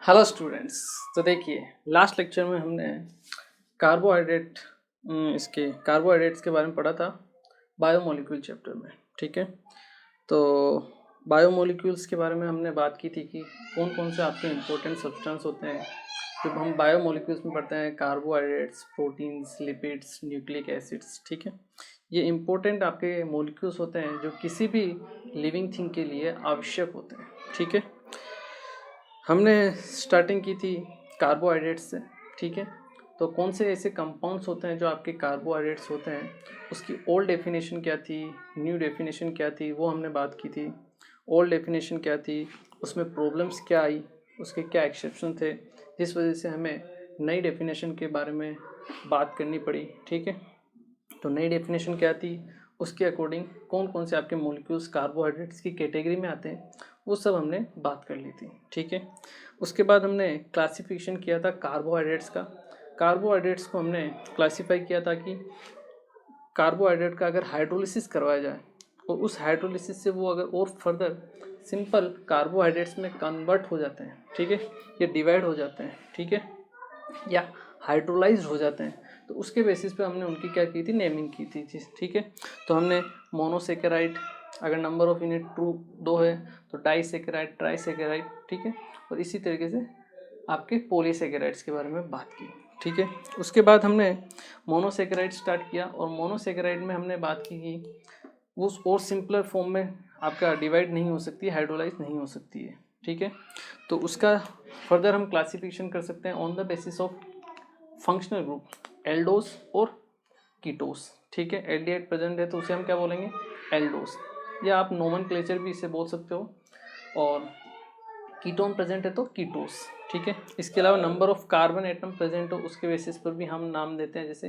Hello students. तो देखिए, last lecture में हमने कार्बोहाइड्रेट्स के बारे में पढ़ा था बायोमोलिक्यूल चैप्टर में। ठीक है, तो बायोमोलिक्यूल्स के बारे में हमने बात की थी कि कौन कौन से आपके इम्पोर्टेंट सब्सटेंस होते हैं जो हम बायोमोलिक्यूल्स में पढ़ते हैं। Carbohydrates, proteins, lipids, nucleic acids. ठीक है, ये इम्पोर्टेंट आपके मोलिक्यूल्स होते हैं जो किसी भी लिविंग थिंग के लिए आवश्यक होते हैं। ठीक है, हमने स्टार्टिंग की थी कार्बोहाइड्रेट्स से। ठीक है, तो कौन से ऐसे कंपाउंड्स होते हैं जो आपके कार्बोहाइड्रेट्स होते हैं, उसकी ओल्ड डेफिनेशन क्या थी, न्यू डेफिनेशन क्या थी, वो हमने बात की थी। ओल्ड डेफिनेशन क्या थी, उसमें प्रॉब्लम्स क्या आई, उसके क्या एक्सेप्शन थे, जिस वजह से हमें नई डेफिनेशन के बारे में बात करनी पड़ी। ठीक है, तो नई डेफिनेशन क्या थी, उसके अकॉर्डिंग कौन कौन से आपके मॉलिक्यूल्स कार्बोहाइड्रेट्स की कैटेगरी में आते हैं, वो सब हमने बात कर ली थी। ठीक है, उसके बाद हमने क्लासिफिकेशन किया था कार्बोहाइड्रेट्स का। कार्बोहाइड्रेट्स को हमने क्लासीफाई किया था कि कार्बोहाइड्रेट का अगर हाइड्रोलिसिस करवाया जाए और उस हाइड्रोलिसिस से वो अगर और फर्दर सिंपल कार्बोहाइड्रेट्स में कन्वर्ट हो जाते हैं, ठीक है, ये डिवाइड हो जाते हैं, ठीक है, या हाइड्रोलाइज्ड हो जाते हैं, तो उसके बेसिस पे हमने उनकी क्या की थी, नेमिंग की थी। ठीक है, तो हमने मोनोसेकेराइड, अगर नंबर ऑफ यूनिट ट्रू 2 है तो डाइसेकेराइड, ट्राइसेकेराइड। ठीक है, और इसी तरीके से आपके पॉलीसेकेराइड्स के बारे में बात की। ठीक है, उसके बाद हमने मोनोसेकेराइड स्टार्ट किया और मोनोसेकेराइड में हमने बात की कि वो और सिंपलर फॉर्म में आपका डिवाइड नहीं हो सकती, हाइड्रोलाइज नहीं हो सकती है। ठीक है, तो उसका फर्दर हम क्लासिफिकेशन कर सकते हैं on the basis of functional group, aldose और कीटोस। ठीक है, एल्डिहाइड प्रेजेंट है तो उसे हम क्या बोलेंगे, एल्डोस, या आप नोमेनक्लेचर भी इसे बोल सकते हो, और कीटोन प्रेजेंट है तो कीटोस। ठीक है, इसके अलावा number of carbon atom present हो उसके बेसिस पर भी हम नाम देते हैं, जैसे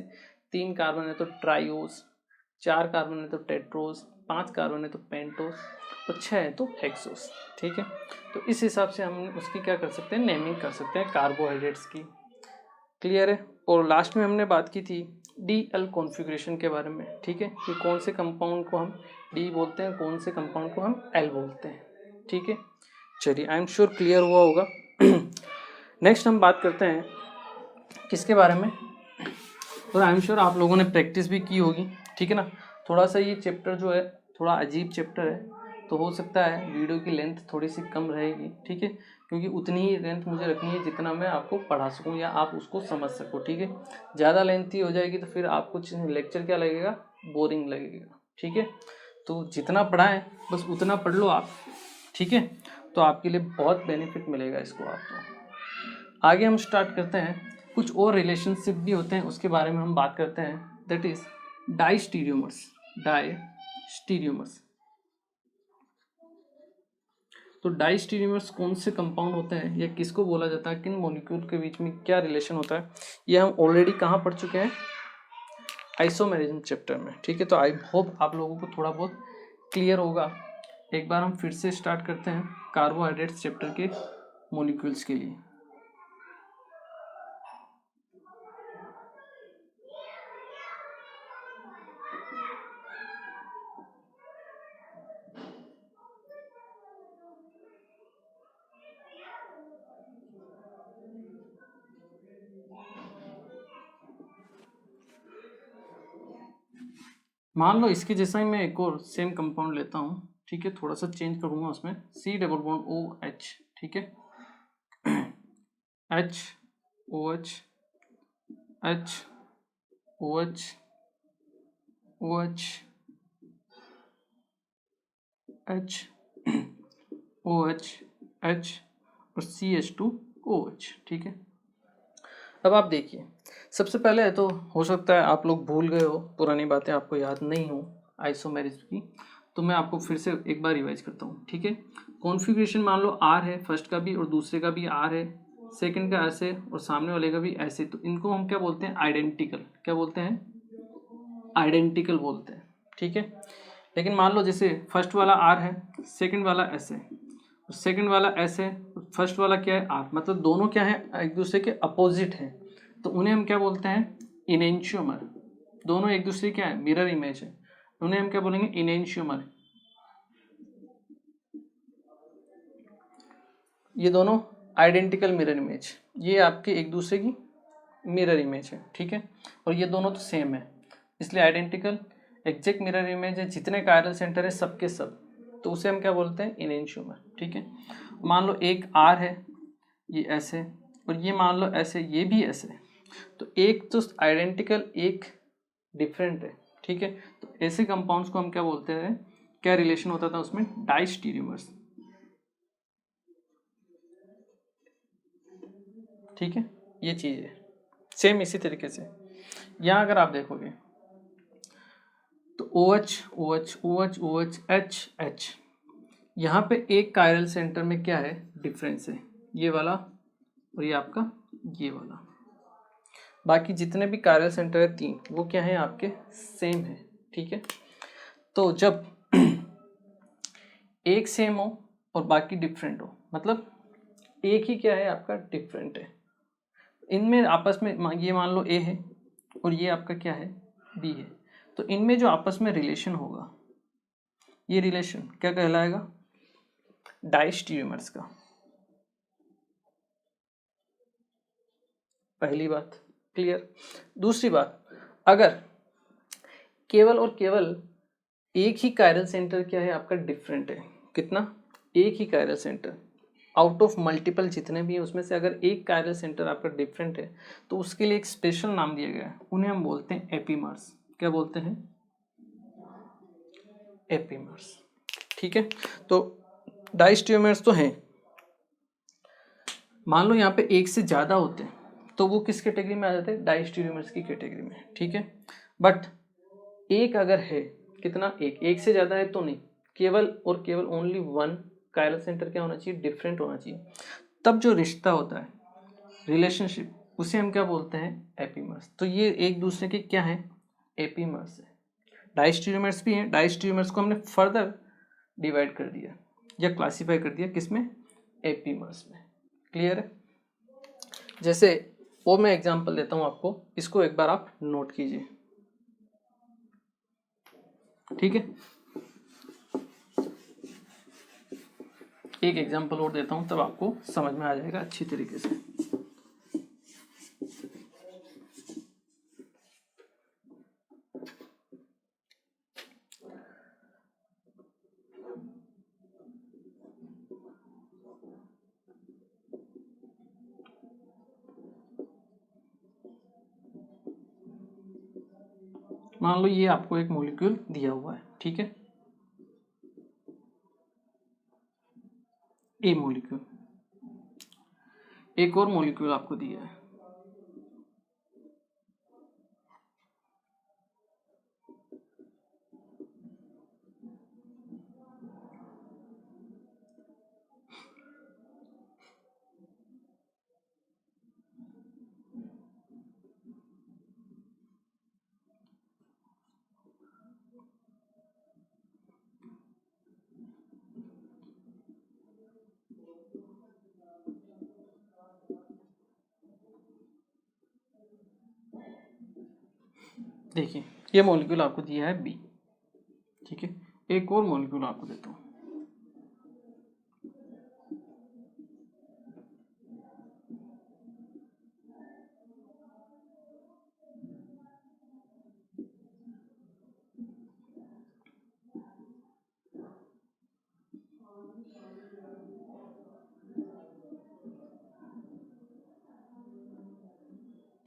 3 कार्बन है तो ट्राइओस, 4 कार्बन है तो टेट्रोस, 5 कार्बन है तो पेंटोस, और 6 है तो हेक्सोस। ठीक है, तो इस हिसाब से हम उसकी क्या कर सकते हैं, नेमिंग कर सकते हैं कार्बोहाइड्रेट्स की। क्लियर है। और लास्ट में हमने बात की थी डी एल कॉन्फ़िगरेशन के बारे में। ठीक है, कि कौन से कंपाउंड को हम डी बोलते हैं, कौन से कंपाउंड को हम एल बोलते हैं। ठीक है, चलिए, आई एम श्योर क्लियर हुआ होगा। नेक्स्ट हम बात करते हैं किसके बारे में, और आई एम श्योर आप लोगों ने प्रैक्टिस भी की होगी। ठीक है ना, थोड़ा सा ये चैप्टर जो है थोड़ा अजीब चैप्टर है, तो हो सकता है वीडियो की लेंथ थोड़ी सी कम रहेगी। ठीक है, क्योंकि उतनी ही लेंथ मुझे रखनी है जितना मैं आपको पढ़ा सकूं या आप उसको समझ सको। ठीक है, ज़्यादा लेंथी हो जाएगी तो फिर आपको लेक्चर क्या लगेगा, बोरिंग लगेगा। ठीक है, तो जितना पढ़ाएं बस उतना पढ़ लो आप। ठीक है, तो आपके लिए बहुत बेनिफिट मिलेगा इसको आपको। आगे हम स्टार्ट करते हैं, कुछ और रिलेशनशिप भी होते हैं उसके बारे में हम बात करते हैं, दैट इज डाइस्टीरियोमर्स। डाइस्टीरियोमर्स, तो डाइस्टीरियोमर्स कौन से कंपाउंड होते हैं या किसको बोला जाता है, किन मॉलिक्यूल के बीच में क्या रिलेशन होता है, ये हम ऑलरेडी कहाँ पढ़ चुके हैं, आइसोमेरिज्म चैप्टर में। ठीक है, तो आई होप आप लोगों को थोड़ा बहुत क्लियर होगा। एक बार हम फिर से स्टार्ट करते हैं कार्बोहाइड्रेट्स चैप्टर के मॉलिक्यूल्स के लिए। मान लो इसके जैसा ही मैं एक और सेम कंपाउंड लेता हूँ। ठीक है, थोड़ा सा चेंज करूंगा उसमें, C डबल बॉन्ड OH। ठीक है, H OH H OH OH H OH H और CH2OH। ठीक है, अब आप देखिए, सबसे पहले तो हो सकता है आप लोग भूल गए हो, पुरानी बातें आपको याद नहीं हो आइसोमेरिज्म की, तो मैं आपको फिर से एक बार रिवाइज करता हूँ। ठीक है, कॉन्फ़िगरेशन मान लो R है, फर्स्ट का भी और दूसरे का भी R है, सेकंड का ऐसे और सामने वाले का भी ऐसे, तो इनको हम क्या बोलते हैं, आइडेंटिकल। क्या बोलते हैं, आइडेंटिकल बोलते हैं। ठीक है, लेकिन मान लो जैसे फर्स्ट वाला R है, सेकंड वाला ऐसे, सेकंड वाला ऐसे, फर्स्ट वाला क्या है, R, मतलब दोनों क्या है, एक दूसरे के अपोजिट हैं, तो उन्हें हम क्या बोलते हैं, इनेंशियोमर। दोनों एक दूसरे क्या है, मिरर इमेज है, उन्हें हम क्या बोलेंगे, इनेंशियोमर। ये दोनों आइडेंटिकल मिरर इमेज, ये आपके एक दूसरे की मिरर इमेज है, ठीक है, और ये दोनों तो सेम है, इसलिए आइडेंटिकल एग्जैक्ट मिरर इमेज है, जितने कायरल सेंटर है सबके सब, तो उसे हम क्या बोलते हैं, इनेंशियोमर, ठीक है। मान लो एक आर है, ये ऐसे, और ये मान लो ऐसे, ये भी ऐसे, तो एक तो आइडेंटिकल एक डिफरेंट है, ठीक है। तो ऐसे कंपाउंड्स को हम क्या बोलते हैं, क्या रिलेशन होता था उसमें, डाइस्टीरियोमर्स, ठीक है। ये चीज़ है सेम इसी तरीके से यहाँ अगर आप देखोगे तो OH OH OH OH H H, यहाँ पे एक कायरल सेंटर में क्या है, डिफरेंस है, ये वाला और ये आपका ये वाला, बाकी जितने भी कायरल सेंटर है तीन, वो क्या है आपके, सेम है, ठीक है। तो जब एक सेम हो और बाकी डिफरेंट हो, मतलब एक ही क्या है आपका, डिफरेंट है, इनमें आपस में ये मान लो A है और ये आपका क्या है, B है, तो इनमें जो आपस में रिलेशन होगा, ये रिलेशन क्या कहलाएगा, डाइस्टीरियोमर्स का। पहली बात क्लियर। दूसरी बात, अगर केवल और केवल एक ही कायरल सेंटर क्या है आपका, डिफरेंट है, कितना, एक ही chiral centre out of multiple जितने भी हैं उसमें से अगर एक कायरल सेंटर आपका डिफरेंट है, तो उसके लिए एक स्पेशल नाम दिया गया है, उन्हें हम बोलते हैं एपीमर्स। क्या बोलते हैं, एपीमर्स, ठीक है। तो डाइस्टीरियोमर्स तो हैं, मान लो यहाँ पे एक से ज़्यादा होते हैं तो वो किस कैटेगरी में आ जाते हैं, डाइस्टीरियोमर्स की कैटेगरी में, ठीक है। बट एक अगर है, कितना, एक से ज़्यादा है तो नहीं, केवल और केवल ओनली वन कायरल सेंटर क्या होना चाहिए, डिफरेंट होना चाहिए, तब जो रिश्ता होता है, रिलेशनशिप, उसे हम क्या बोलते हैं, एपीमर्स। तो ये एक दूसरे के क्या है, एपीमर्स है। डाइस्टीरियोमर्स भी हैं, डाइस्टीरियोमर्स को हमने फर्दर डिवाइड कर दिया या क्लासीफाई कर दिया, किसमें, एपीमर्स में। क्लियर है। जैसे वो मैं एग्जांपल देता हूं आपको, इसको एक बार आप नोट कीजिए, ठीक है। एक एग्जांपल और देता हूं तब आपको समझ में आ जाएगा अच्छी तरीके से। मान लो ये आपको एक मॉलिक्यूल दिया हुआ है, ठीक है, ए मॉलिक्यूल, एक और मॉलिक्यूल आपको दिया है, देखिए ये मॉलिक्यूल आपको दिया है बी, ठीक है। एक और मॉलिक्यूल आपको देता हूँ,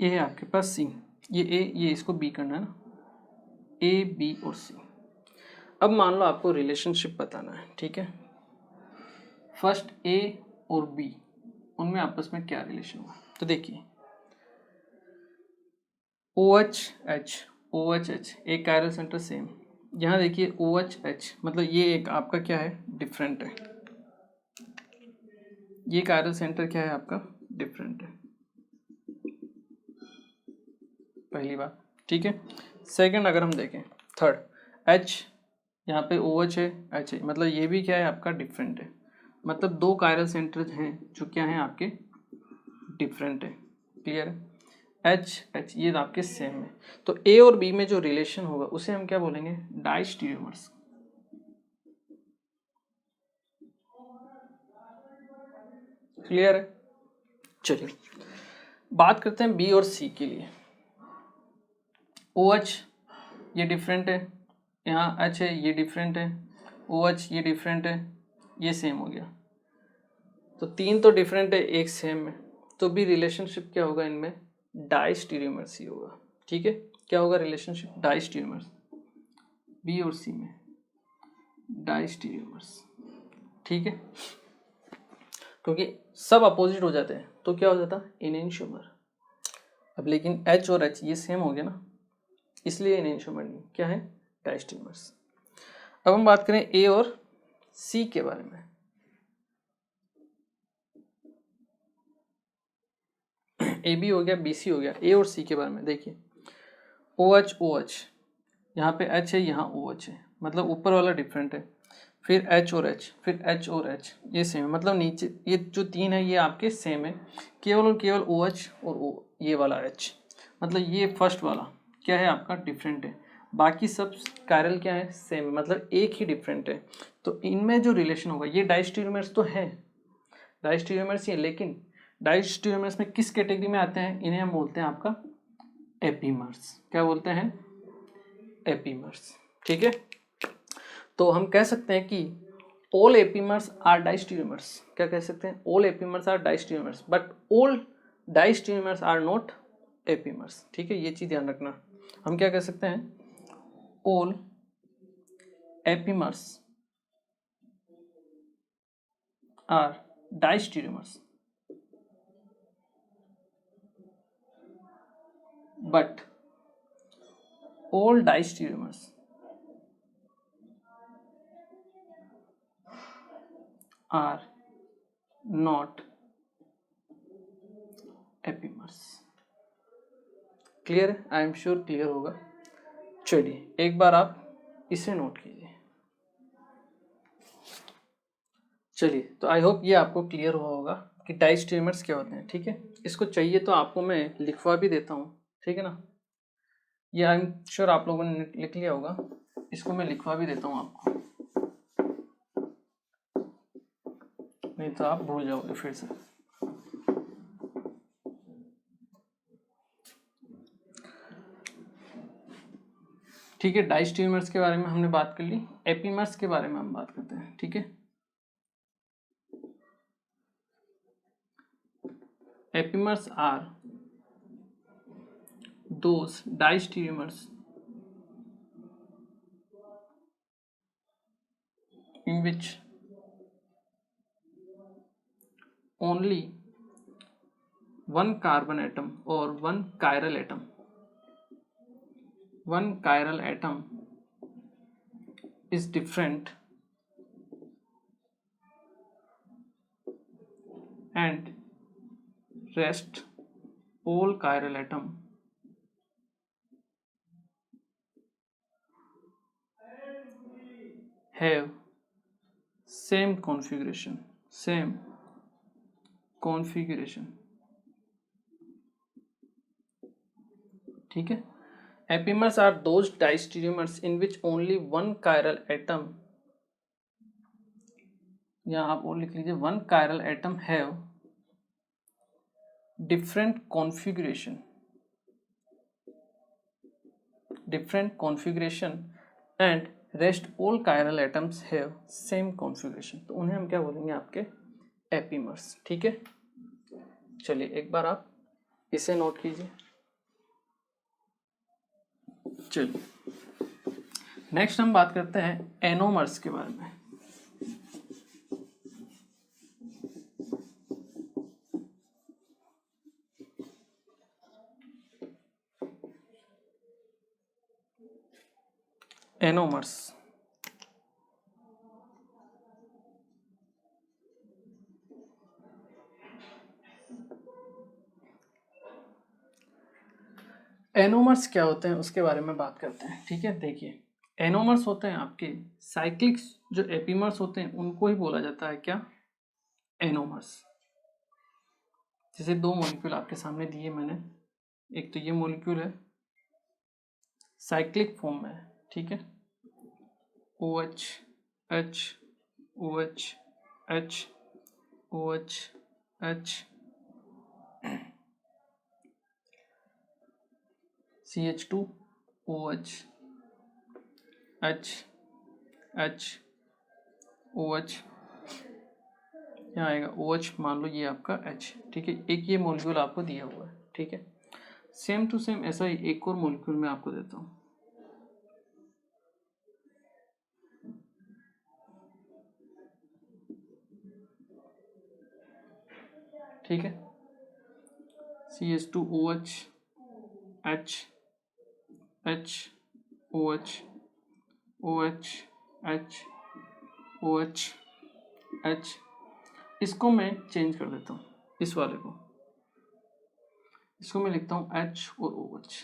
ये है आपके पास सी, ये ए, ये इसको बी करना है ना, ए बी और सी। अब मान लो आपको रिलेशनशिप बताना है, ठीक है। फर्स्ट ए और बी, उनमें आपस में क्या रिलेशन हुआ, तो देखिए OH OH एक कायरल सेंटर सेम, यहाँ देखिए OH मतलब ये एक आपका क्या है, डिफरेंट है, ये कायरल सेंटर क्या है आपका, डिफरेंट है, पहली बात, ठीक है। सेकंड अगर हम देखें, थर्ड H, यहाँ पे OH है, H है, मतलब ये भी क्या है आपका, डिफरेंट है, मतलब दो कायरल सेंटर हैं जो क्या हैं आपके, डिफरेंट है। क्लियर है। H ये आपके सेम है, तो A और B में जो रिलेशन होगा उसे हम क्या बोलेंगे, डाइस्टीरियोमर्स। क्लियर है। चलिए बात करते हैं बी और सी के लिए। OH ये डिफरेंट है, यहाँ H है ये डिफरेंट है, OH ये डिफरेंट है, ये सेम हो गया। तो तीन तो डिफरेंट है, एक सेम है, तो भी रिलेशनशिप क्या होगा इनमें, डाइस्टीरियोमर्स ही होगा। ठीक है, क्या होगा रिलेशनशिप, डाइस्टीरियोमर्स, बी और सी में डाइस्टीरियोमर्स। ठीक है, क्योंकि सब अपोजिट हो जाते हैं तो क्या हो जाता है, इनेंशियोमर। अब लेकिन H और H ये सेम हो गया ना, इसलिए इनेंशियोमर नहीं, क्या है, डाइस्टीरियोमर्स। अब हम बात करें ए और सी के बारे में। ए बी हो गया, बी सी हो गया, ए और सी के बारे में देखिए। OH OH, यहाँ पे H है, यहाँ OH है, मतलब ऊपर वाला डिफरेंट है। फिर H और H, फिर H और H ये सेम है, मतलब नीचे ये जो तीन है ये आपके सेम है, केवल और केवल OH और ये वाला H, मतलब ये फर्स्ट वाला क्या है आपका, डिफरेंट है। बाकी सब कायरल क्या है, सेम है, मतलब एक ही डिफरेंट है। तो इनमें जो रिलेशन होगा, ये डाइस्टीरियोमर्स तो है, डाइस्टीरियोमर्स ही है, लेकिन डाइस्टीरियोमर्स में किस कैटेगरी में आते हैं, इन्हें हम बोलते हैं आपका एपीमर्स। क्या बोलते हैं, एपीमर्स। ठीक है, तो हम कह सकते हैं कि all epimers are diastereomers। क्या कह सकते हैं, all epimers are diastereomers but all diastereomers are not epimers। ठीक है, ये चीज ध्यान रखना। हम क्या कह सकते हैं, all epimers are diastereomers but all diastereomers are not epimers। Clear है, आई एम श्योर क्लियर होगा। चलिए एक बार आप इसे नोट कीजिए। चलिए, तो आई होप ये आपको क्लियर हुआ होगा कि डाइस्टीरियोमर्स क्या होते हैं। ठीक है, इसको चाहिए तो आपको मैं लिखवा भी देता हूँ, ठीक है ना, ये आई एम श्योर आप लोगों ने लिख लिया होगा, इसको मैं लिखवा भी देता हूँ आपको, नहीं तो आप भूल जाओगे फिर से। ठीक है, डाइस्टीरियोमर्स के बारे में हमने बात कर ली, एपीमर्स के बारे में हम बात करते हैं। ठीक है, epimers are those diastereomers in which only one carbon atom or one chiral atom is different and rest all chiral atom have same configuration। ठीक है, epimers are those diastereomers in which only one chiral atom, यहाँ आप और लिख लीजिए, one chiral atom have different configuration and rest all chiral atoms have same configuration। तो उन्हें हम क्या बोलेंगे, आपके एपीमर्स। ठीक है, चलिए एक बार आप इसे नोट कीजिए। चलिए नेक्स्ट हम बात करते हैं एनोमर्स के बारे में। एनोमर्स, एनोमर्स क्या होते हैं उसके बारे में बात करते हैं। ठीक है, देखिए एनोमर्स होते हैं आपके साइक्लिक्स, जो एपीमर्स होते हैं उनको ही बोला जाता है क्या, एनोमर्स। जैसे दो मॉलिक्यूल आपके सामने दिए मैंने, एक तो ये मॉलिक्यूल है साइक्लिक फॉर्म में, ठीक है, OH H OH H OH H CH2OH OH यहाँ आएगा OH, मान लो ये आपका H, ठीक है। एक ये मॉलिक्यूल आपको दिया हुआ है, ठीक है। सेम टू सेम ऐसा ही एक और मॉलिक्यूल मैं आपको देता हूँ, ठीक है। CH2OH OH इसको मैं चेंज कर देता हूँ, इस वाले को, इसको मैं लिखता हूँ H और OH,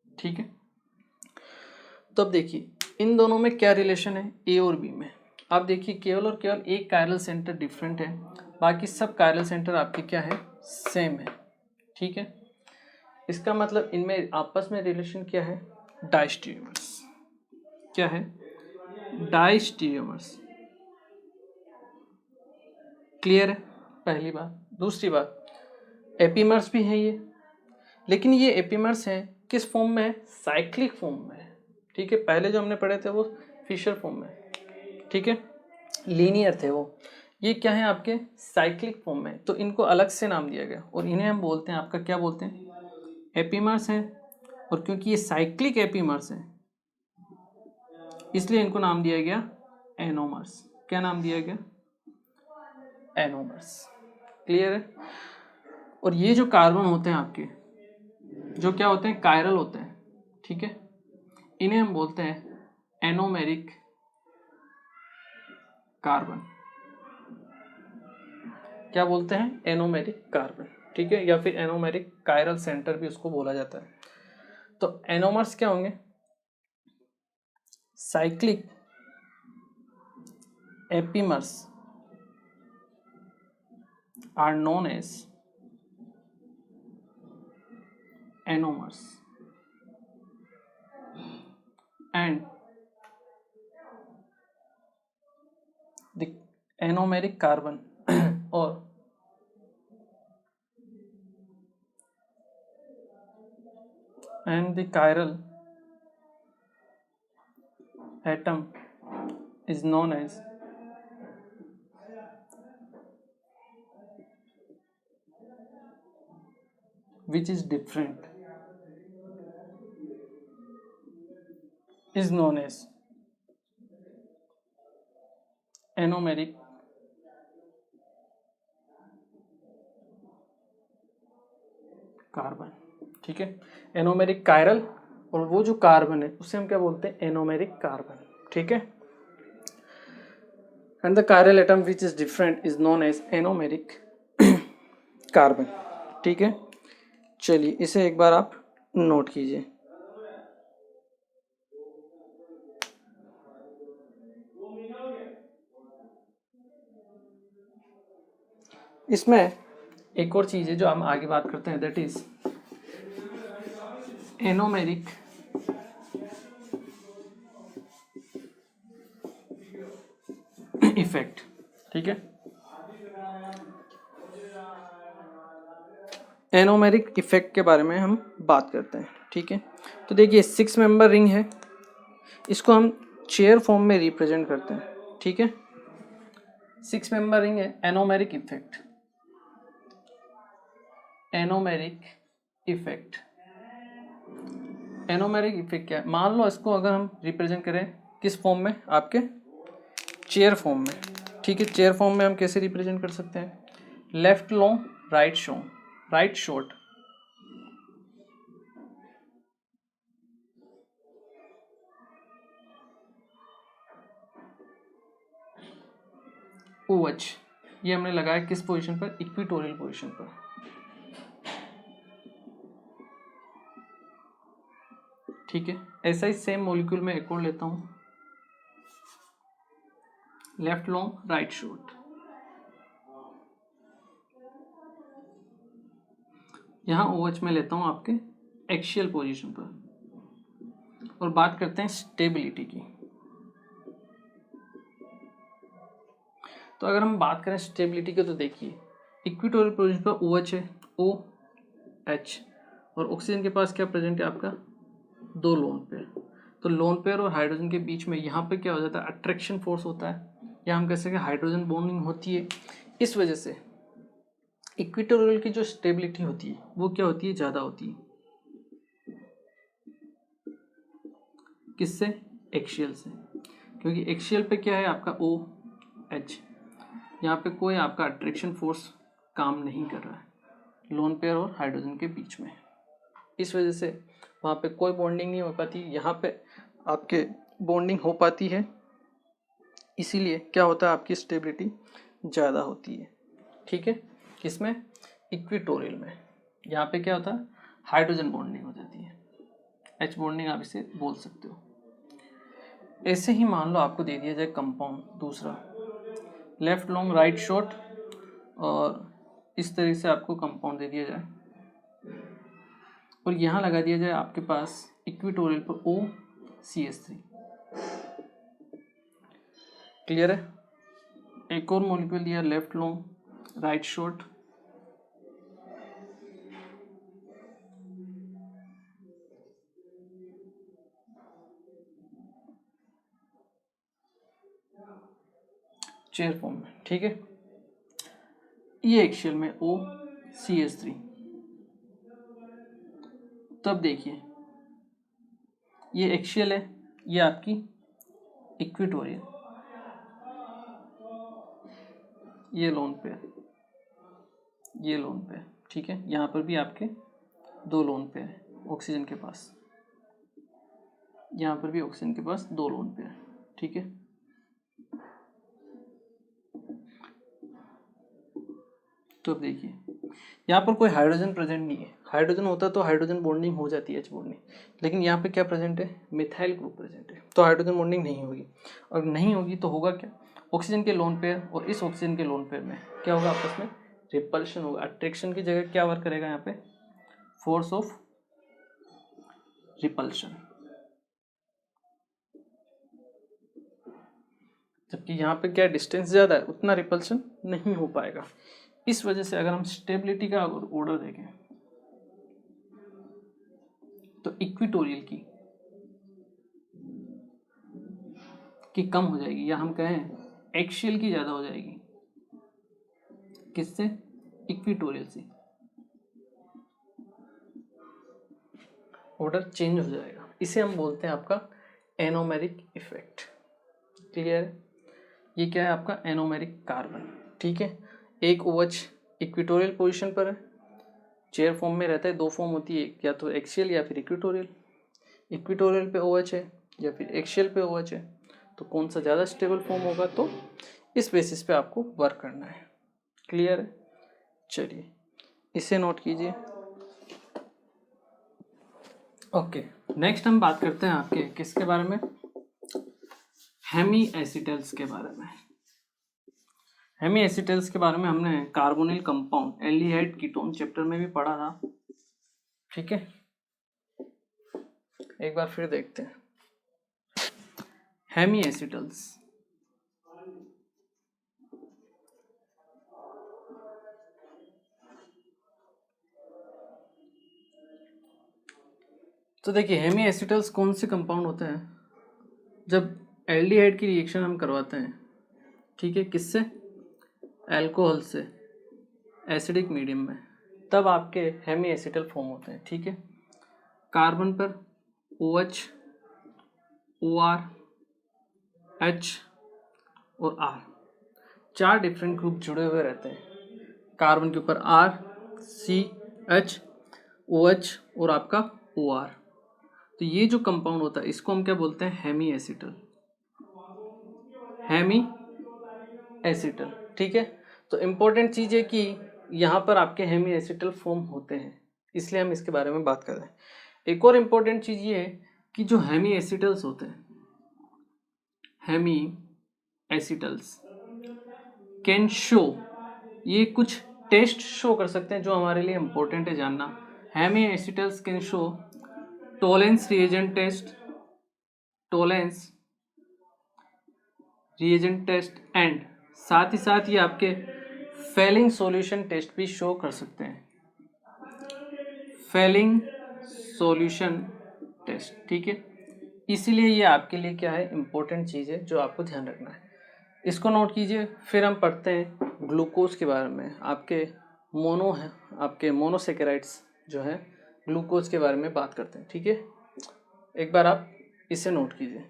ठीक है। तो अब देखिए इन दोनों में क्या रिलेशन है A और B में। आप देखिए केवल और केवल एक कायरल सेंटर डिफरेंट है, बाकी सब कायरल सेंटर आपके क्या है, सेम है, ठीक है। इसका मतलब इनमें आपस में रिलेशन क्या है, डायस्टीरियोमर्स। क्या है, डायस्टीरियोमर्स। क्लियर है पहली बात। दूसरी बात, एपीमर्स भी हैं ये, लेकिन ये एपीमर्स हैं किस फॉर्म में है, साइक्लिक फॉर्म में है, ठीक है। पहले जो हमने पढ़े थे वो फिशर फॉर्म में, ठीक है, लीनियर थे वो। ये क्या है आपके साइक्लिक फॉर्म में, तो इनको अलग से नाम दिया गया और इन्हें हम बोलते हैं आपका क्या बोलते हैं, एपीमर्स हैं। और क्योंकि ये साइक्लिक एपीमर्स हैं इसलिए इनको नाम दिया गया एनोमर्स। क्या नाम दिया गया, एनोमर्स। क्लियर है। और ये जो कार्बन होते हैं आपके, जो क्या होते हैं, कायरल होते हैं, ठीक है, इन्हें हम बोलते हैं एनोमेरिक कार्बन। क्या बोलते हैं, एनोमेरिक कार्बन, ठीक है, या फिर एनोमेरिक कायरल सेंटर भी उसको बोला जाता है। तो एनोमर्स क्या होंगे, cyclic epimers are known as anomers and the anomeric carbon or and the chiral atom is known as which is different is known as anomeric carbon, ठीक है। एनोमेरिक कायरल और वो जो कार्बन है उसे हम क्या बोलते हैं, एनोमेरिक कार्बन, ठीक है। And the chiral atom which is different is known as anomeric carbon, ठीक है। चलिए इसे एक बार आप नोट कीजिए। इसमें एक और चीज है जो हम आगे बात करते हैं, दैट इज एनोमेरिक इफेक्ट, ठीक है। एनोमेरिक इफेक्ट के बारे में हम बात करते हैं, ठीक है। तो देखिए 6 मेंबर रिंग है, इसको हम चेयर फॉर्म में रिप्रेजेंट करते हैं, ठीक है। 6 मेंबर रिंग है, anomeric effect, anomeric effect. Anomeric effect क्या है, मान लो इसको अगर हम रिप्रेजेंट करें किस फॉर्म में, आपके चेयर फॉर्म में, ठीक है। चेयर फॉर्म में हम कैसे रिप्रेजेंट कर सकते हैं, left long right short, right short, OH। ये हमने लगाया किस पोजीशन पर, इक्विटोरियल पोजीशन पर, ठीक है। ऐसा ही सेम मॉलिक्यूल में एक और लेता हूं, लेफ्ट लॉन्ग राइट शॉर्ट, यहां OH में लेता हूं आपके एक्सियल पोजीशन पर। और बात करते हैं स्टेबिलिटी की। तो अगर हम बात करें स्टेबिलिटी की तो देखिए इक्विटोरियल पोजीशन पर OH है, OH और ऑक्सीजन के पास क्या प्रेजेंट है आपका, 2 लोन पेयर। तो लोन पेयर और हाइड्रोजन के बीच में यहाँ पे क्या हो जाता है, अट्रैक्शन फोर्स होता है, या हम कह सकते हैं हाइड्रोजन बॉन्डिंग होती है। इस वजह से इक्वेटोरियल की जो स्टेबिलिटी होती है वो क्या होती है, ज़्यादा होती है। किससे, एक्सियल से, क्योंकि एक्सियल पे क्या है आपका ओ एच, यहाँ पे कोई आपका अट्रैक्शन फोर्स काम नहीं कर रहा है लोन पेयर और हाइड्रोजन के बीच में। इस वजह से वहाँ पे कोई बॉन्डिंग नहीं हो पाती, यहाँ पे आपके बॉन्डिंग हो पाती है। इसीलिए क्या होता है, आपकी स्टेबिलिटी ज़्यादा होती है। ठीक है, किसमें, इक्वेटोरियल में। यहाँ पे क्या होता है, हाइड्रोजन बॉन्डिंग हो जाती है, एच बॉन्डिंग आप इसे बोल सकते हो। ऐसे ही मान लो आपको दे दिया जाए कंपाउंड दूसरा, लेफ्ट लॉन्ग राइट शॉर्ट, और इस तरह से आपको कंपाउंड दे दिया जाए और यहाँ लगा दिया जाए आपके पास इक्वेटोरियल पर OCH3। क्लियर है। एक और मॉलिक्यूल दिया left long right short, chair form में। ठीक है, ये एक्सियल में OCH3। तब देखिए ये एक्सियल है, ये आपकी इक्वेटोरियल, ये लोन पेयर, ये लोन पेयर। ठीक है, यहाँ पर भी आपके 2 लोन पेयर है ऑक्सीजन के पास, यहाँ पर भी ऑक्सीजन के पास 2 लोन पेयर। ठीक है, तो अब देखिए यहाँ पर कोई हाइड्रोजन प्रेजेंट नहीं है। हाइड्रोजन होता तो हाइड्रोजन बॉन्डिंग हो जाती है, एच बॉन्डिंग, लेकिन यहाँ पे क्या प्रेजेंट है, मिथाइल ग्रुप प्रेजेंट है, तो हाइड्रोजन बॉन्डिंग नहीं होगी। और नहीं होगी तो होगा क्या, ऑक्सीजन के लोन पेयर और इस ऑक्सीजन के लोन पेयर में क्या होगा, आपस में रिपल्शन होगा। अट्रैक्शन की जगह क्या वर्क करेगा यहाँ पे, फोर्स ऑफ रिपल्शन। जबकि यहाँ पे क्या डिस्टेंस ज़्यादा है, उतना रिपल्शन नहीं हो पाएगा। इस वजह से अगर हम स्टेबिलिटी का ऑर्डर देखें तो इक्वेटोरियल की कम हो जाएगी, या हम कहें एक्सियल की ज़्यादा हो जाएगी। किससे, इक्वेटोरियल से। ऑर्डर चेंज हो जाएगा, इसे हम बोलते हैं आपका एनोमेरिक इफेक्ट। क्लियर है, ये क्या है आपका एनोमेरिक कार्बन। ठीक है, एक OH इक्वेटोरियल पोजीशन पर है, चेयर फॉर्म में रहता है, 2 फॉर्म होती है, या तो एक्सियल या फिर इक्वेटोरियल। इक्वेटोरियल पे OH है या फिर एक्सियल पे OH है, तो कौन सा ज़्यादा स्टेबल फॉर्म होगा, तो इस बेसिस पे आपको वर्क करना है। क्लियर है, चलिए इसे नोट कीजिए। ओके, नेक्स्ट हम बात करते हैं आपके किसके बारे में, हेमी एसिटल्स के बारे में। हेमी एसिटल्स के बारे में हमने carbonyl compound aldehyde ketone chapter में भी पढ़ा था। ठीक है, एक बार फिर देखते हैं हेमी एसिटल्स। तो देखिए हेमी एसिटल्स कौन से कंपाउंड होते हैं, जब एल्डिहाइड की रिएक्शन हम करवाते हैं, ठीक है, किससे, अल्कोहल से एसिडिक मीडियम में, तब आपके हेमी एसिटल फॉर्म होते हैं। ठीक है, कार्बन पर OH, OR, H और R, 4 डिफरेंट ग्रुप जुड़े हुए रहते हैं। कार्बन के ऊपर R, C, H, OH और आपका OR। तो ये जो कंपाउंड होता है इसको हम क्या बोलते हैं, हेमी एसिटल, हेमी एसिटल। ठीक है, तो इम्पोर्टेंट चीज़ है कि यहाँ पर आपके हेमी एसिटल फॉर्म होते हैं, इसलिए हम इसके बारे में बात कर रहे हैं। एक और इम्पोर्टेंट चीज़ ये है कि जो हेमी एसिटल्स होते हैं, हेमी एसिटल्स कैन शो, ये कुछ टेस्ट शो कर सकते हैं जो हमारे लिए इम्पोर्टेंट है जानना। Hemiacetals can show Tollens reagent test, Tollens reagent test and साथ ही साथ ये आपके फेलिंग सॉल्यूशन टेस्ट भी शो कर सकते हैं। फेलिंग सॉल्यूशन टेस्ट, ठीक है। इसीलिए ये आपके लिए क्या है, इम्पोर्टेंट चीज़ है जो आपको ध्यान रखना है, इसको नोट कीजिए। फिर हम पढ़ते हैं ग्लूकोज के बारे में, आपके मोनोसेकेराइड्स जो है ग्लूकोज के बारे में बात करते हैं, ठीक है। एक बार आप इसे नोट कीजिए।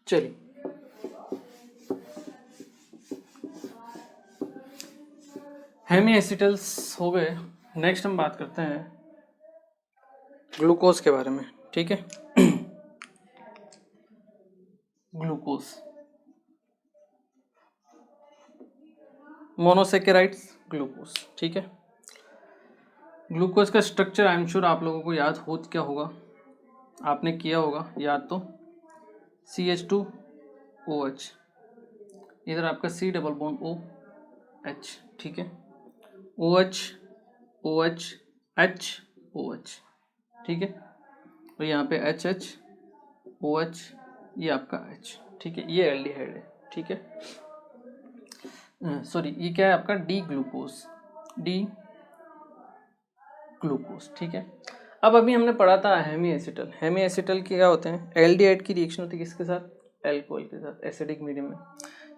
चलिए, हेमी एसिटल्स हो गए। नेक्स्ट हम बात करते हैं ग्लूकोज के बारे में, ठीक है। ग्लूकोज, मोनोसेकेराइड्स, ग्लूकोज, ठीक है। ग्लूकोज का स्ट्रक्चर आई एम श्योर आप लोगों को याद हो क्या होगा, आपने किया होगा याद तो। CH2OH, इधर आपका C डबल बॉन्ड OH, ठीक है। OH OH H OH, ठीक है। और यहाँ पे HH OH, ये आपका H, ठीक है। ये एल्डिहाइड है, ठीक है। सॉरी, ये क्या है आपका डी ग्लूकोज, ठीक है। अब अभी हमने पढ़ा था हेमी एसिटल के क्या होते हैं, एल्डिहाइड की रिएक्शन होती है किसके साथ, एल्कोहल के साथ, एसिडिक मीडियम में।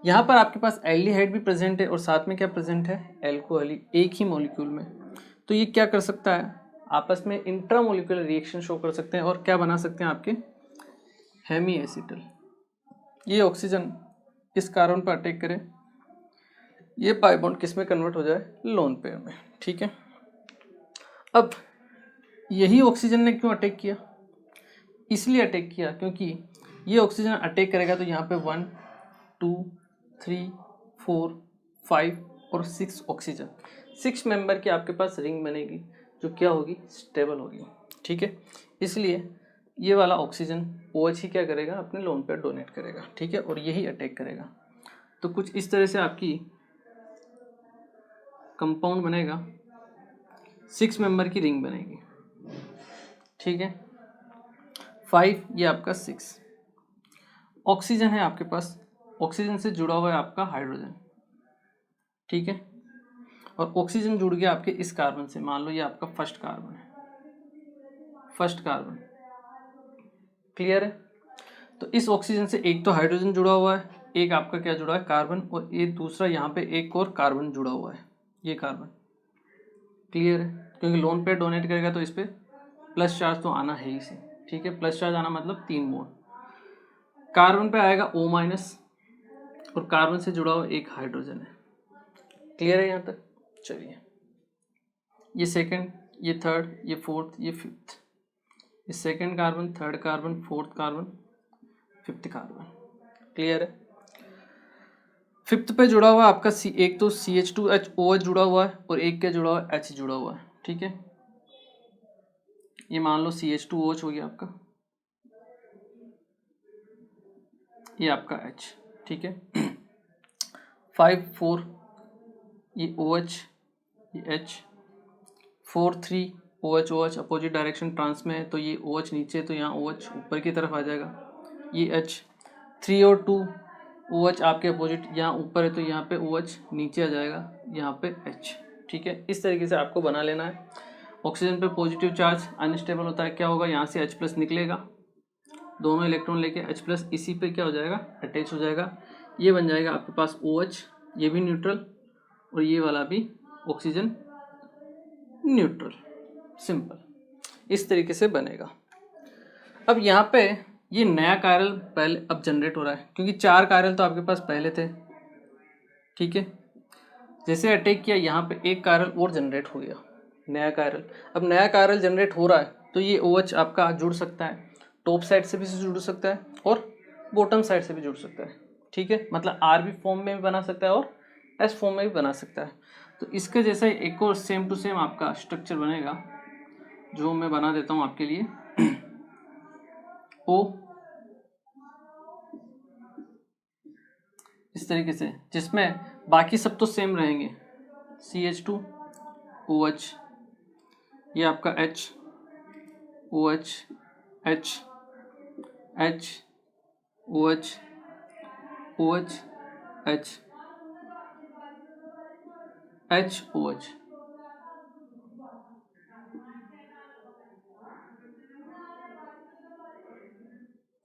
यहाँ पर आपके पास एल्डिहाइड भी प्रेजेंट है और साथ में क्या प्रेजेंट है, एल्कोहल, एक ही मॉलिक्यूल में। तो ये क्या कर सकता है, आपस में इंट्रामोलिकुलर रिएक्शन शो कर सकते हैं और क्या बना सकते हैं आपके हेमी एसिटल। ये ऑक्सीजन इस कार्बन पर अटैक करे, ये पाई बॉन्ड किस में कन्वर्ट हो जाए, लोन पेयर में, ठीक है। अब यही ऑक्सीजन ने क्यों अटैक किया, इसलिए अटैक किया क्योंकि ये ऑक्सीजन अटैक करेगा तो यहाँ पे 1 2 3 4 5 और 6 ऑक्सीजन, 6 मेंबर की आपके पास रिंग बनेगी जो क्या होगी, स्टेबल होगी, ठीक है। इसलिए ये वाला ऑक्सीजन OH ही क्या करेगा, अपने लोन पेयर डोनेट करेगा, ठीक है, और यही अटैक करेगा। तो कुछ इस तरह से आपकी कंपाउंड बनेगा, 6 मेंबर की रिंग बनेगी, ठीक है। 5 ये आपका 6 ऑक्सीजन है आपके पास, ऑक्सीजन से जुड़ा हुआ है आपका हाइड्रोजन, ठीक है। और ऑक्सीजन जुड़ गया आपके इस कार्बन से, मान लो ये आपका फर्स्ट कार्बन है, फर्स्ट कार्बन, क्लियर है। तो इस ऑक्सीजन से एक तो हाइड्रोजन जुड़ा हुआ है, एक आपका क्या जुड़ा है, कार्बन, और ये दूसरा यहाँ पे एक और कार्बन जुड़ा हुआ है, ये कार्बन, क्लियर है। क्योंकि लोन पेयर डोनेट करेगा तो इस पर प्लस चार्ज तो आना है ही से, ठीक है। प्लस चार्ज आना मतलब 3 बॉन्ड, कार्बन पे आएगा O- और कार्बन से जुड़ा हुआ एक हाइड्रोजन है, क्लियर है यहाँ तक। चलिए, ये सेकंड, ये थर्ड, ये फोर्थ, ये फिफ्थ, ये second carbon, third carbon, fourth carbon, fifth carbon, clear है। फिफ्थ पे जुड़ा हुआ आपका एक तो CH2OH जुड़ा हुआ है और एक क्या जुड़ा हुआ है, H जुड़ा हुआ है, ठीक है। ये मान लो CH2OH हो गया आपका, ये आपका H, ठीक है। 5 4 ये OH, ये H, 4 3 OH opposite direction trans में है, तो ये OH नीचे, तो यहाँ OH ऊपर की तरफ आ जाएगा, ये H। 3 और 2 OH आपके अपोजिट, यहाँ ऊपर है तो यहाँ पे OH नीचे आ जाएगा, यहाँ पे H, ठीक है। इस तरीके से आपको बना लेना है। ऑक्सीजन पे पॉजिटिव चार्ज अनस्टेबल होता है, क्या होगा, यहाँ से H+ निकलेगा, दोनों इलेक्ट्रॉन लेके H+ इसी पे क्या हो जाएगा, अटैच हो जाएगा, ये बन जाएगा आपके पास OH, ये भी न्यूट्रल और ये वाला भी ऑक्सीजन न्यूट्रल, सिंपल, इस तरीके से बनेगा। अब यहाँ पे ये नया कायरल पहले अब जनरेट हो रहा है, क्योंकि 4 कायरल तो आपके पास पहले थे, ठीक है। जैसे अटैक किया यहाँ पे एक कायरल और जनरेट हो गया, नया कायरल। अब नया कायरल जनरेट हो रहा है तो ये OH आपका जुड़ सकता है, टॉप साइड से भी जुड़ सकता है और बॉटम साइड से भी जुड़ सकता है, ठीक है। मतलब RB फॉर्म में भी बना सकता है और S फॉर्म में भी बना सकता है। तो इसके जैसा एक और सेम टू सेम आपका स्ट्रक्चर बनेगा, जो मैं बना देता हूँ आपके लिए। O इस तरीके से, जिसमें बाकी सब तो सेम रहेंगे, CH2OH, ये आपका H, OH, H H O H O H H H O H,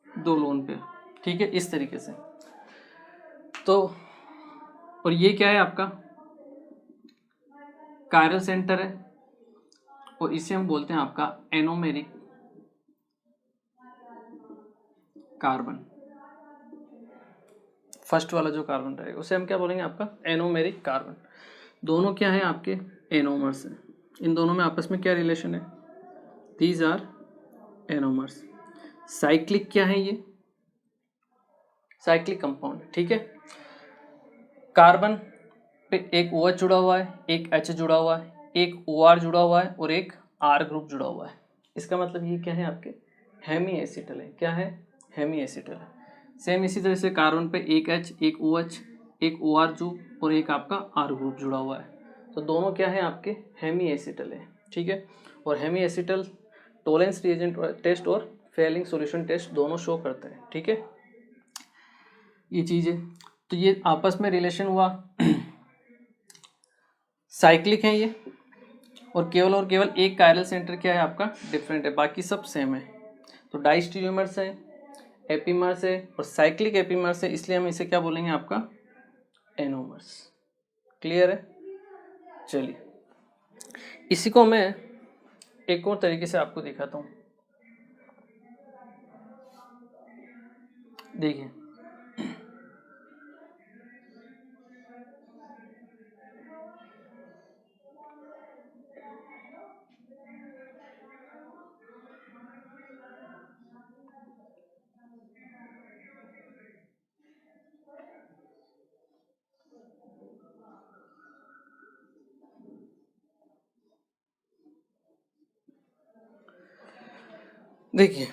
दो लोन पे, ठीक है, इस तरीके से। तो और ये क्या है आपका कायरल सेंटर है, और इसे हम बोलते हैं आपका एनोमेरिक कार्बन। फर्स्ट वाला जो कार्बन रहेगा उसे हम क्या बोलेंगे, आपका एनोमेरिक कार्बन। दोनों क्या है आपके एनोमर्स हैं। इन दोनों में आपस में क्या रिलेशन है, दीज आर एनोमर्स। साइक्लिक क्या है, ये साइक्लिक कंपाउंड, ठीक है। कार्बन पे एक OH जुड़ा हुआ है, एक H जुड़ा हुआ है, एक OR जुड़ा हुआ है और एक R ग्रुप जुड़ा हुआ है। इसका मतलब ये क्या है, आपके हेमी एसिटल है। क्या है, हेमी एसिटल है। सेम इसी तरह से कार्बन पे एक H, एक OH, एक OR ग्रुप और एक आपका R ग्रुप जुड़ा हुआ है। तो दोनों क्या है, आपके हेमी एसिटल है, ठीक है। और hemiacetal Tollens reagent test और फेलिंग सॉल्यूशन टेस्ट दोनों शो करते हैं, ठीक है। ये चीज़ें तो ये आपस में रिलेशन हुआ, साइक्लिक है ये, और केवल एक कायरल सेंटर क्या है आपका डिफरेंट है, बाकी सब सेम है। तो डाइस्टीरियोमर्स है, एपीमर्स है और साइक्लिक एपीमर्स है, इसलिए हम इसे क्या बोलेंगे, आपका एनोमर्स। क्लियर है। चलिए इसी को मैं एक और तरीके से आपको दिखाता हूँ। देखिए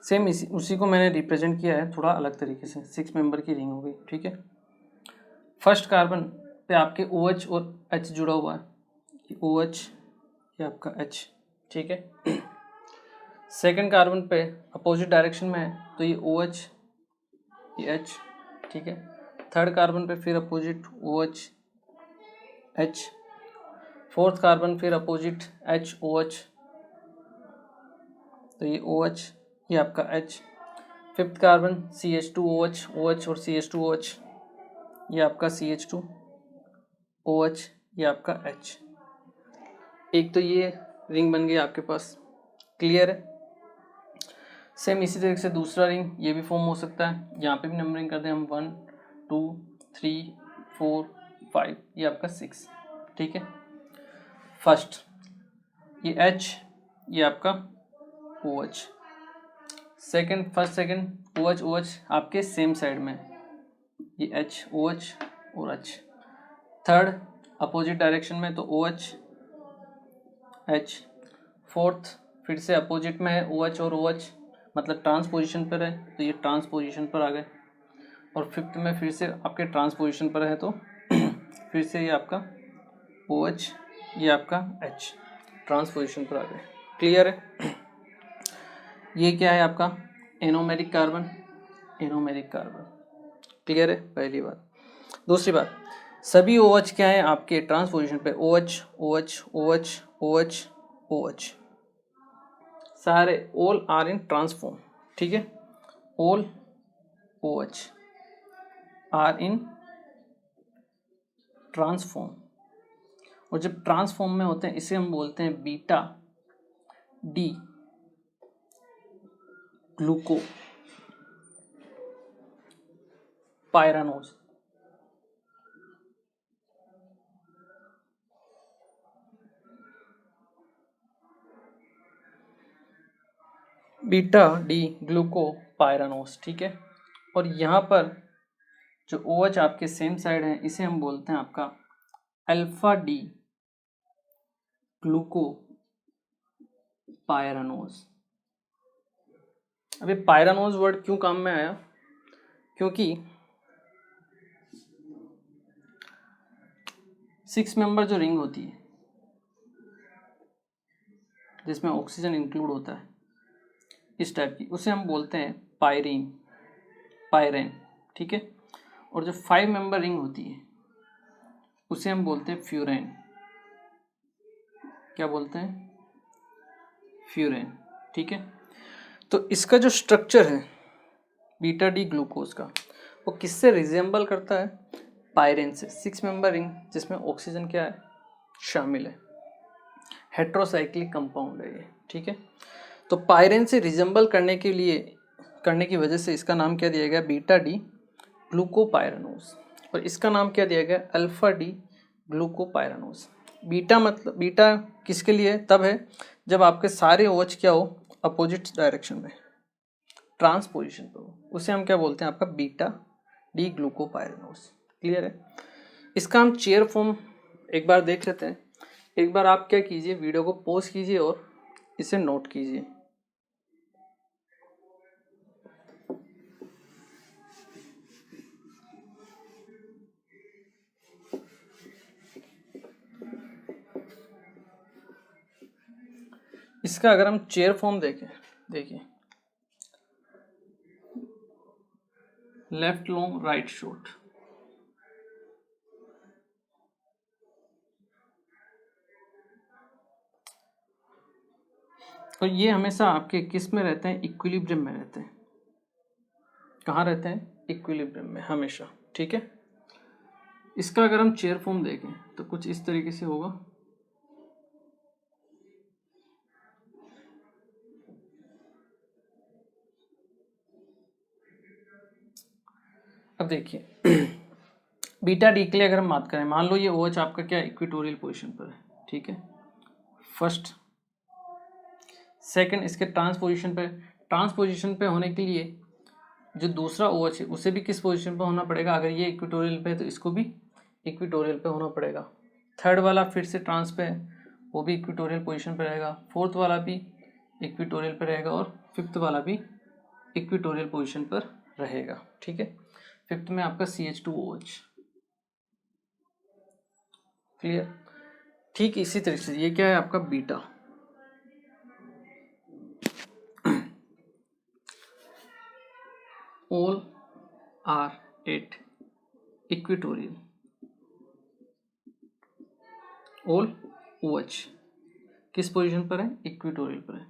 सेम उसी को मैंने रिप्रेजेंट किया है थोड़ा अलग तरीके से। 6 मेंबर की रिंग हो गई, ठीक है। फर्स्ट कार्बन पे आपके OH और H जुड़ा हुआ है, ये OH, ये आपका H, ठीक है। सेकंड कार्बन पे अपोजिट डायरेक्शन में है, तो ये OH, ये H, ठीक है। थर्ड कार्बन पे फिर opposite OH H, fourth carbon फिर अपोजिट H OH, तो ये OH, ये आपका H। Fifth carbon CH2OH, OH और CH2OH, ये आपका CH2OH, ये आपका H। एक तो ये रिंग बन गई आपके पास, क्लियर है। सेम इसी तरीके से दूसरा रिंग ये भी फॉर्म हो सकता है, यहाँ पे भी नंबरिंग करते हैं हम 1 2 3 4 5, ये आपका 6, ठीक है। फर्स्ट ये H, ये आपका OH। Second first second OH OH आपके सेम साइड में, ये H OH और H। थर्ड अपोजिट डायरेक्शन में, तो OH H। फोर्थ फिर से अपोजिट में है, OH और OH, मतलब ट्रांस पोजीशन पर है, तो ये ट्रांस पोजीशन पर आ गए। और फिफ्थ में फिर से आपके ट्रांस पोजीशन पर है, तो फिर से ये आपका OH, ये आपका H ट्रांस पोजीशन पर आ गए, क्लियर है। ये क्या है आपका anomeric carbon, anomeric carbon, clear है, पहली बात। दूसरी बात, सभी OH क्या है आपके ट्रांस पोजीशन पे, OH OH OH OH OH, सारे ऑल आर इन ट्रांसफॉर्म, ठीक है। All OH are in trans form, और जब ट्रांसफॉर्म में होते हैं इसे हम बोलते हैं beta D ग्लूको pyranose. Beta D ग्लूको pyranose, ठीक है। और यहाँ पर जो OH आपके सेम साइड है इसे हम बोलते हैं आपका अल्फा डी ग्लूको पायरानोज। अभी पायरानोज वर्ड क्यों काम में आया, क्योंकि 6 मेंबर जो रिंग होती है, जिसमें ऑक्सीजन इंक्लूड होता है, इस टाइप की, उसे हम बोलते हैं पायरीन, पायरेन, ठीक है। और जो 5 मेंबर रिंग होती है उसे हम बोलते हैं फ्यूरेन। क्या बोलते हैं? फ्यूरेन, ठीक है। तो इसका जो स्ट्रक्चर है बीटा डी ग्लूकोज का, वो किससे रिजेंबल करता है? पायरेन से। 6 मेंबर रिंग जिसमें ऑक्सीजन क्या है? शामिल है। हेट्रोसाइक्लिक कंपाउंड है ये, ठीक है। तो पायरेन से रिजेंबल करने की वजह से इसका नाम क्या दिया गया? Beta D glucopyranose. और इसका नाम क्या दिया गया? Alpha D glucopyranose. बीटा किसके लिए तब है जब आपके सारे OH क्या हो? अपोजिट डायरेक्शन में, ट्रांसपोजिशन पे हो, उसे हम क्या बोलते हैं? आपका बीटा डी ग्लूकोपायरानोज। क्लियर है? इसका हम चेयर फॉर्म एक बार देख लेते हैं। एक बार आप क्या कीजिए, वीडियो को पॉज कीजिए और इसे नोट कीजिए। इसका अगर हम चेयर फॉर्म देखें, देखिए, लेफ्ट लॉन्ग राइट शॉर्ट, तो ये हमेशा आपके किस में रहते हैं? इक्विलिब्रियम में रहते हैं। कहाँ रहते हैं? इक्विलिब्रियम में हमेशा, ठीक है। इसका अगर हम चेयर फॉर्म देखें तो कुछ इस तरीके से होगा। अब देखिए बीटा डी के लिए अगर हम बात करें, मान लो ये OH आपका क्या इक्विटोरियल पोजीशन पर है, ठीक है। फर्स्ट सेकंड इसके ट्रांसपोजिशन पे होने के लिए जो दूसरा OH है उसे भी किस पोजीशन पे होना पड़ेगा? अगर ये इक्विटोरियल पे है तो इसको भी इक्विटोरियल पे होना पड़ेगा। थर्ड वाला फिर से ट्रांस पे है, वो भी इक्विटोरियल पोजीशन पे रहेगा। फोर्थ वाला भी इक्विटोरियल पे रहेगा और फिफ्थ वाला भी इक्विटोरियल पोजीशन पर रहेगा, ठीक है। फिफ्थ में आपका CH2OH। क्लियर? ठीक इसी तरीके से ये क्या है आपका? Beta. all are at equatorial, all OH किस पोजीशन पर है? इक्विटोरियल पर है।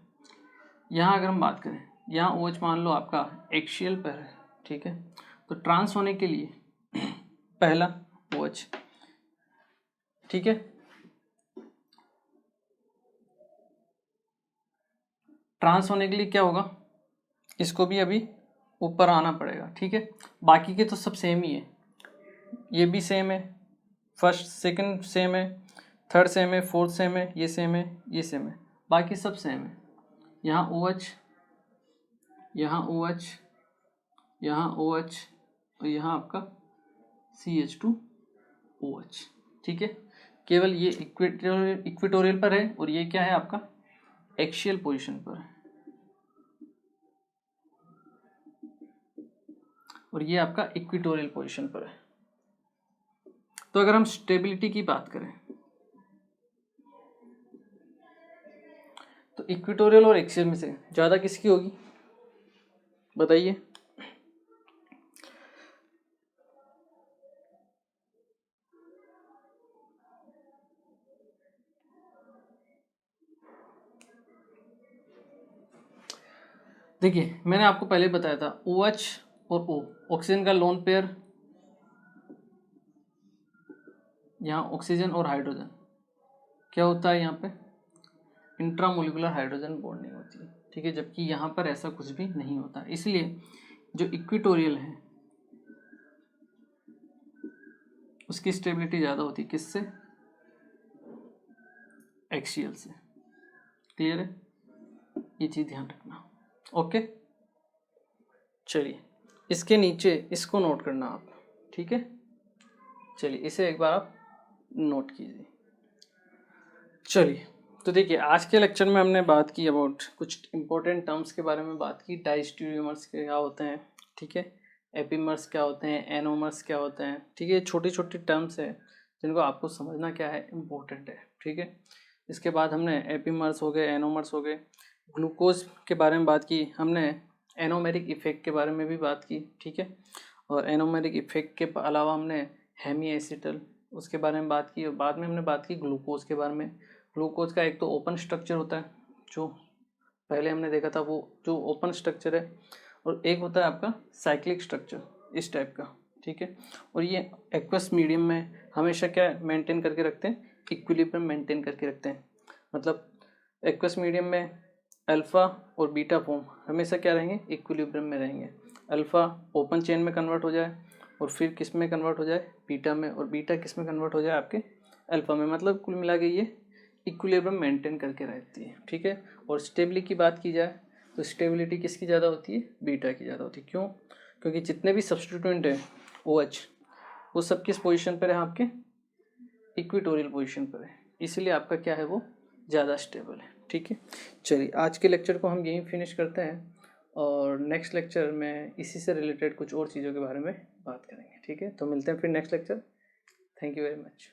यहाँ अगर हम बात करें, यहाँ OH मान लो आपका एक्सियल पर है, ठीक है। तो ट्रांस होने के लिए पहला OH, ठीक है, ट्रांस होने के लिए क्या होगा? इसको भी अभी ऊपर आना पड़ेगा, ठीक है। बाकी के तो सब सेम ही है, ये भी सेम है, फर्स्ट सेकंड सेम है, थर्ड सेम है, फोर्थ सेम है, ये सेम है, ये सेम है, बाकी सब सेम है। यहाँ OH, यहाँ OH, यहाँ OH और यहाँ आपका CH2OH, ठीक है। केवल ये इक्विटोरियल पर है और ये क्या है आपका? एक्सियल पोजीशन पर है, और ये आपका इक्विटोरियल पोजीशन पर है। तो अगर हम स्टेबिलिटी की बात करें तो इक्विटोरियल और एक्सियल में से ज़्यादा किसकी होगी? बताइए। देखिए मैंने आपको पहले बताया था OH और O, ऑक्सीजन का लोन पेयर, यहाँ ऑक्सीजन और हाइड्रोजन क्या होता है? यहाँ पे इंट्रामोलिकुलर हाइड्रोजन बॉन्डिंग होती है, ठीक है। जबकि यहाँ पर ऐसा कुछ भी नहीं होता, इसलिए जो इक्विटोरियल है उसकी स्टेबिलिटी ज़्यादा होती है किससे? एक्सियल से। क्लियर है? ये चीज़ ध्यान रखना। ओके, चलिए इसके नीचे इसको नोट करना आप, ठीक है। चलिए इसे एक बार आप नोट कीजिए। चलिए तो देखिए आज के लेक्चर में हमने बात की अबाउट कुछ इंपॉर्टेंट टर्म्स के बारे में बात की। डायस्टीरियोमर्स क्या होते हैं, ठीक है, एपीमर्स क्या होते हैं, एनोमर्स क्या होते हैं, ठीक है। छोटी छोटी टर्म्स है जिनको आपको समझना क्या है, इम्पोर्टेंट है, ठीक है। इसके बाद हमने एपीमर्स हो गए, एनोमर्स हो गए। ग्लूकोज के बारे में बात की हमने, एनोमेरिक इफेक्ट के बारे में भी बात की, ठीक है। और एनोमेरिक इफेक्ट के अलावा हमने हेमी एसिटल उसके बारे में बात की, और बाद में हमने बात की ग्लूकोज के बारे में। ग्लूकोज का एक तो ओपन स्ट्रक्चर होता है, जो पहले हमने देखा था, वो जो ओपन स्ट्रक्चर है, और एक होता है आपका साइक्लिक स्ट्रक्चर इस टाइप का, ठीक है। और ये एक्वस मीडियम में हमेशा क्या मेंटेन करके रखते हैं, इक्विलिब्रियम मेंटेन करके रखते हैं। मतलब एक्वस मीडियम में अल्फ़ा और बीटा फॉर्म हमेशा क्या रहेंगे, इक्विलिब्रियम में रहेंगे। अल्फ़ा ओपन चेन में कन्वर्ट हो जाए और फिर किस में कन्वर्ट हो जाए, बीटा में, और बीटा किस में कन्वर्ट हो जाए, आपके अल्फ़ा में। मतलब कुल मिला के ये इक्विलिब्रियम मेंटेन करके रहती है, ठीक है। और स्टेबिलिटी की बात की जाए तो स्टेबिलिटी किसकी ज़्यादा होती है, बीटा की ज़्यादा होती है। क्यों? क्योंकि जितने भी सब्स्टिट्यूएंट हैं OH, वो सब किस पोजीशन पर है, आपके इक्विटोरियल पोजीशन पर है, इसलिए आपका क्या है, वो ज़्यादा स्टेबल है, ठीक है। चलिए आज के लेक्चर को हम यहीं फिनिश करते हैं, और नेक्स्ट लेक्चर में इसी से रिलेटेड कुछ और चीज़ों के बारे में बात करेंगे, ठीक है। तो मिलते हैं फिर next lecture. Thank you very much.